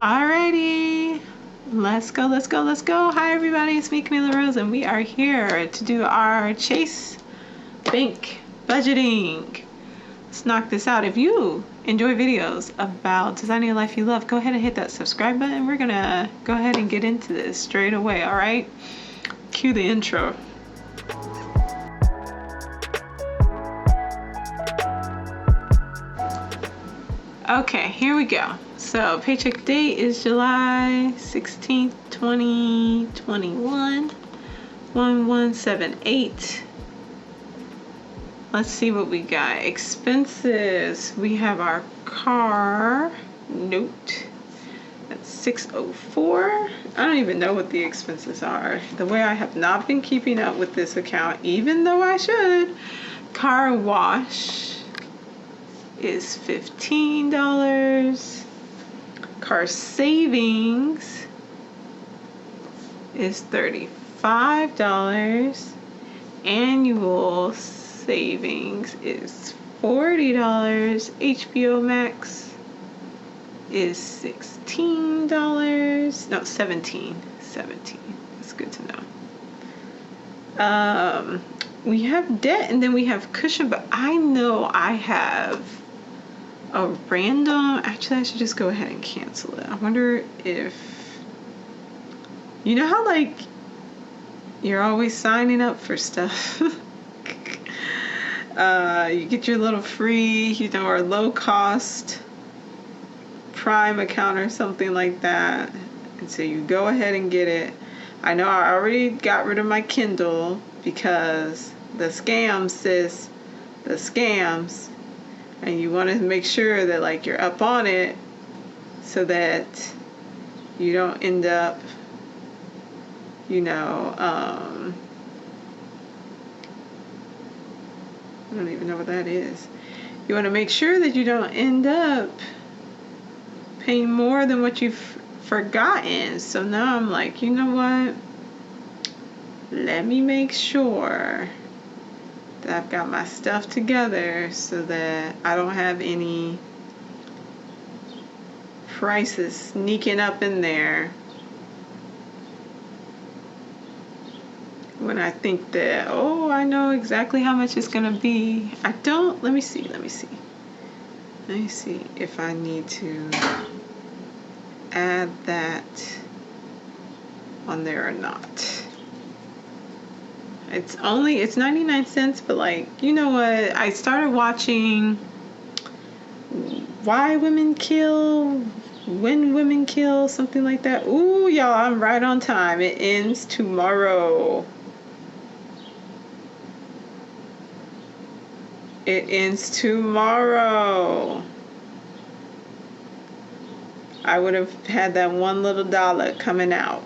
Alrighty, let's go, let's go, let's go. Hi everybody, it's me, Mila Rose, and we are here to do our Chase Bank budgeting. Let's knock this out. If you enjoy videos about designing a life you love, go ahead and hit that subscribe button. We're gonna go ahead and get into this straight away, alright? Cue the intro. Okay, here we go. So paycheck date is July 16th, 2021, 1178. Let's see what we got. Expenses. We have our car note. That's 604. I don't even know what the expenses are. The way I have not been keeping up with this account, even though I should. Car wash is $15. Car savings is $35. Annual savings is $40. HBO Max is $16. No, 17. That's good to know. We have debt and then we have cushion, but I know I have a random, actually I should just go ahead and cancel it. I wonder if, you know how like you're always signing up for stuff. You get your little free, or low cost Prime account or something like that. And so you go ahead and get it. I know I already got rid of my Kindle because the scams, sis, the scams. And you want to make sure that like you're up on it so that you don't end up, I don't even know what that is. You want to make sure that you don't end up paying more than what you've forgotten. So now I'm like, you know what? Let me make sure that I've got my stuff together so that I don't have any prices sneaking up in there when I think that, oh, I know exactly how much it's gonna be. I don't. Let me see if I need to add that on there or not. It's 99 cents, but like, you know what? I started watching Why Women Kill, When Women Kill, something like that. Ooh, y'all, I'm right on time. It ends tomorrow. It ends tomorrow. I would have had that one little dollar coming out.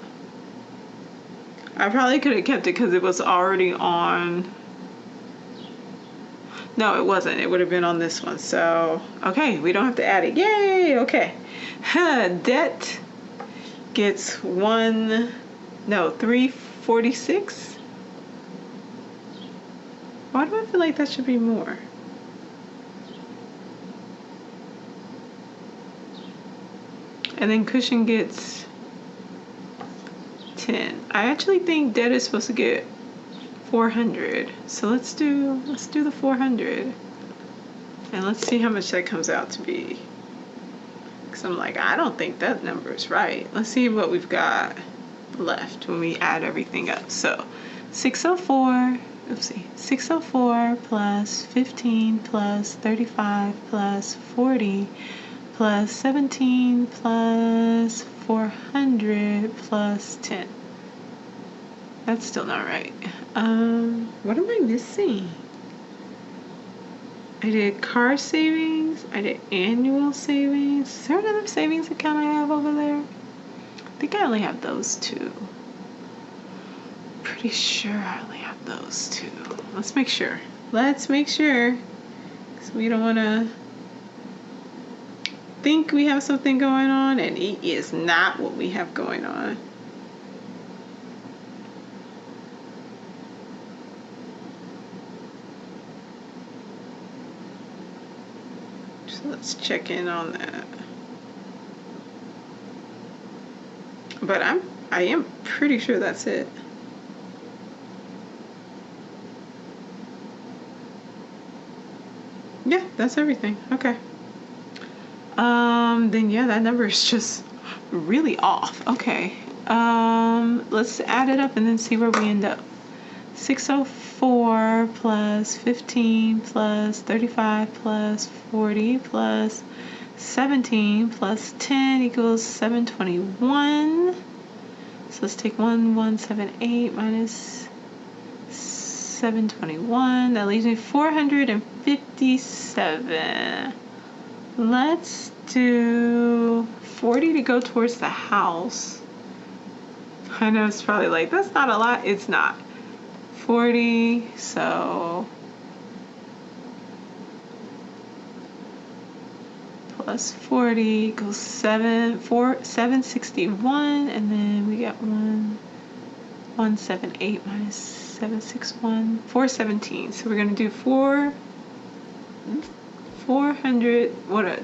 I probably could have kept it because it was already on. No, it wasn't. It would have been on this one. So, okay, we don't have to add it. Yay, okay. Debt gets 346. Why do I feel like that should be more? And then cushion gets 10. I actually think debt is supposed to get 400. So let's do the 400. And let's see how much that comes out to be. Because I'm like, I don't think that number is right. Let's see what we've got left when we add everything up. So 604 plus 15 plus 35 plus 40 plus 17 plus 400 plus 10. That's still not right. What am I missing? I did car savings. I did annual savings. Is there another savings account I have over there? I think I only have those two. Pretty sure I only have those two. Let's make sure. Because we don't want to think we have something going on, and it is not what we have going on. So let's check in on that. But I am pretty sure that's it. Yeah, that's everything. Okay. Then yeah, that number is just really off. Okay. Let's add it up and then see where we end up. 604 plus 15 plus 35 plus 40 plus 17 plus 10 equals 721. So let's take 1178 minus 721. That leaves me 457. Let's do 40 to go towards the house. I know it's probably like, that's not a lot. It's not. 40, so plus 40 equals 761, and then we got 178 minus 761, 417. So we're gonna do 400. What a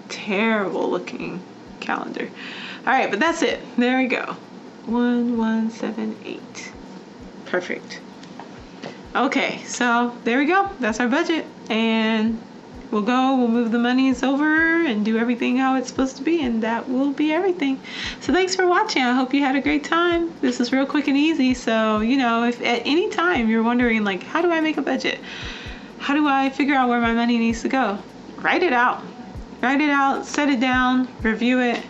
terrible looking calendar. All right, but that's it. There we go. 1178. Perfect. Okay, so there we go. That's our budget, and we'll move the monies over and do everything how it's supposed to be, and that will be everything. So thanks for watching. I hope you had a great time. This is real quick and easy. So, you know, if at any time you're wondering, like, how do I make a budget? How do I figure out where my money needs to go? Write it out. Write it out, set it down, review it.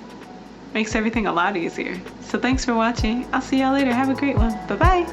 Makes everything a lot easier. So thanks for watching. I'll see y'all later. Have a great one. Bye-bye.